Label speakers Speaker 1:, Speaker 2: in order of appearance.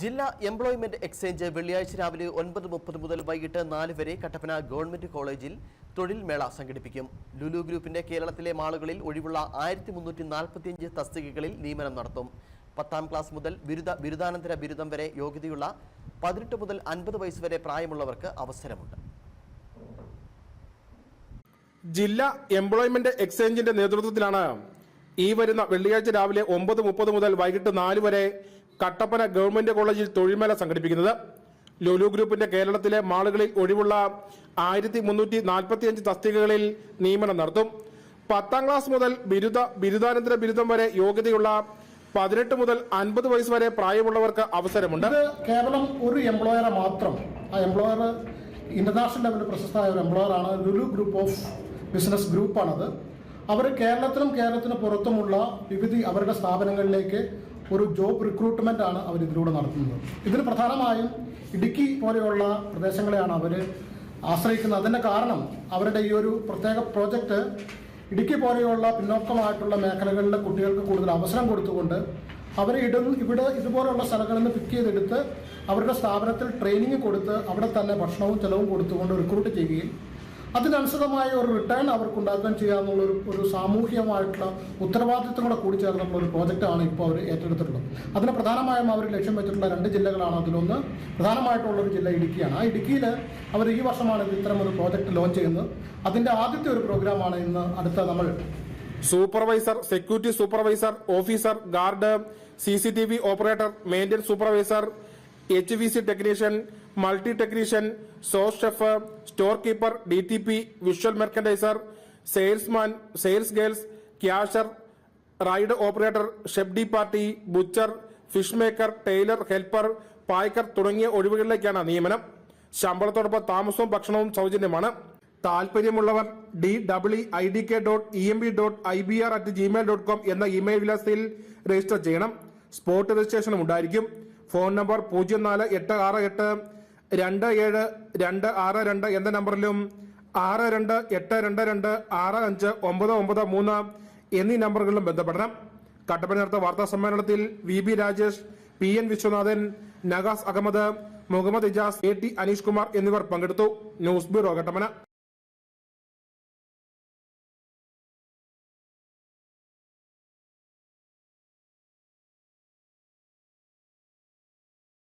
Speaker 1: ജില്ലാ employment exchange വെള്ളിയാഴ്ച രാവിലെ 9:30 മുതൽ വൈകിട്ട് 4 വരെ കട്ടപ്പന ഗവൺമെന്റ് കോളേജിൽ തൊഴിൽ മേള സംഘടിപ്പിക്കും. ലുലു ഗ്രൂപ്പിന്റെ കേരളത്തിലെ മാളുകളിൽ ഒഴിവുള്ള 1345 തസ്തികകളിൽ നിയമനം നടത്തും. 10ാം ക്ലാസ് മുതൽ ബിരുദാനന്തര ബിരുദം വരെ യോഗ്യതയുള്ള 18 മുതൽ 50 വയസ്സ് വരെ പ്രായമുള്ളവർക്ക് അവസരമുണ്ട്.
Speaker 2: ജില്ലാ എംപ്ലോയ്മെന്റ് എക്സ്ചേഞ്ചിന്റെ നേതൃത്വത്തിലാണ് ഈ വരുന്ന വെള്ളിയാഴ്ച രാവിലെ 9:30 മുതൽ വൈകിട്ട് 4 വരെ കട്ടപ്പന ഗവൺമെന്റ് കോളേജിൽ തൊഴിൽമേള സംഘടിപ്പിക്കുന്നത്. ലുലു ഗ്രൂപ്പിന്റെ കേരളത്തിലെ മാളുകളിൽ ഒഴിവുള്ള 1345 തസ്തികകളിൽ നിയമനം നടത്തും. 10ാം ക്ലാസ് മുതൽ ബിരുദാനന്തര ബിരുദം വരെ യോഗ്യതയുള്ള 18 മുതൽ 50 വയസ്സ് വരെ പ്രായമുള്ളവർക്ക് അവസരമുണ്ട്.
Speaker 3: കേവലം ഒരു എംപ്ലോയറെ മാത്രം, ആ എംപ്ലോയർ ഇന്റർനാഷണൽ ലെവലിൽ പ്രശസ്തമായ ഒരു എംപ്ലോയറാണ്. ലുലു ഗ്രൂപ്പ് ഓഫ് ബിസിനസ് ഗ്രൂപ്പാണത്. അവർ കേരളത്തിന് പുറത്തുമുള്ള വിവിധ അവരുടെ സ്ഥാപനങ്ങളിലേക്ക് ഒരു ജോബ് റിക്രൂട്ട്മെന്റ് ആണ് അവർ ഇതിലൂടെ നടത്തുന്നത്. ഇതിന് പ്രധാനമായും ഇടുക്കി പോലെയുള്ള പ്രദേശങ്ങളെയാണ് അവർ ആശ്രയിക്കുന്നത്. അതിന്റെ കാരണം അവരുടെ ഈ ഒരു പ്രത്യേക പ്രോജക്റ്റ് ഇടുക്കി പോലെയുള്ള പിന്നോക്കമായിട്ടുള്ള മേഖലകളിലെ കുട്ടികൾക്ക് കൂടുതൽ അവസരം കൊടുത്തുകൊണ്ട് അവരെ ഇവിടെ ഇതുപോലെയുള്ള സ്ഥലങ്ങളിൽ നിന്ന് പിക്ക് ചെയ്തെടുത്ത് അവരുടെ സ്ഥാപനത്തിൽ ട്രെയിനിങ് കൊടുത്ത് അവിടെ തന്നെ ഭക്ഷണവും ചെലവും കൊടുത്തുകൊണ്ട് റിക്രൂട്ട് ചെയ്യുകയും അതിനനുസൃതമായ ഒരു റിട്ടേൺ അവർക്ക് ഉണ്ടാക്കാൻ ചെയ്യാനുള്ള ഒരു സാമൂഹികമായിട്ടുള്ള ഉത്തരവാദിത്വം കൂടെ കൂടിച്ചേർന്നുള്ള ഒരു പ്രോജക്റ്റാണ് ഇപ്പോൾ അവർ ഏറ്റെടുത്തിട്ടുള്ളത്. അതിന് പ്രധാനമായും അവർ ലക്ഷ്യം വെച്ചിട്ടുള്ള 2 ജില്ലകളാണ്. അതിലൊന്ന് പ്രധാനമായിട്ടുള്ളൊരു ജില്ല ഇടുക്കിയാണ്. ആ ഇടുക്കിയിൽ അവർ ഈ വർഷമാണ് ഇത്തരമൊരു പ്രോജക്റ്റ് ലോഞ്ച് ചെയ്യുന്നത്. അതിൻ്റെ ആദ്യത്തെ ഒരു പ്രോഗ്രാമാണ് ഇന്ന് അടുത്ത നമ്മൾ
Speaker 2: supervisor, security supervisor, officer, guard, CCTV operator, maintenance supervisor, HVC technician, multi technician, sous chef, store keeper, DTP, visual merchandiser, salesman, sales girls, cashier, ride operator, chef de partie, butcher, fish maker, tailor, helper, packer തുടങ്ങിയ ഒഴിവുകളിലേക്കാണ് നിയമനം. ശമ്പളത്തോടൊപ്പം താമസവും ഭക്ഷണവും സൗജന്യമാണ്. താല്പര്യമുള്ളവർ DEEMB.IBR@gmail.com എന്ന email വിലാസത്തിൽ register ചെയ്യണം. സ്പോട്ട് രജിസ്ട്രേഷനും ഉണ്ടായിരിക്കും. ഫോൺ നമ്പർ 0468627262 എന്ന നമ്പറിലും 628222659993 എന്നീ നമ്പറുകളിലും ബന്ധപ്പെടണം. കട്ടപ്പന നടത്ത വാർത്താ സമ്മേളനത്തിൽ VB Rajesh, PN Viswanathan, നഗാസ് Ahmed, Muhammad Ijaz, AT Aneesh Kumar എന്നിവർ പങ്കെടുത്തു. News bureau Kattappana.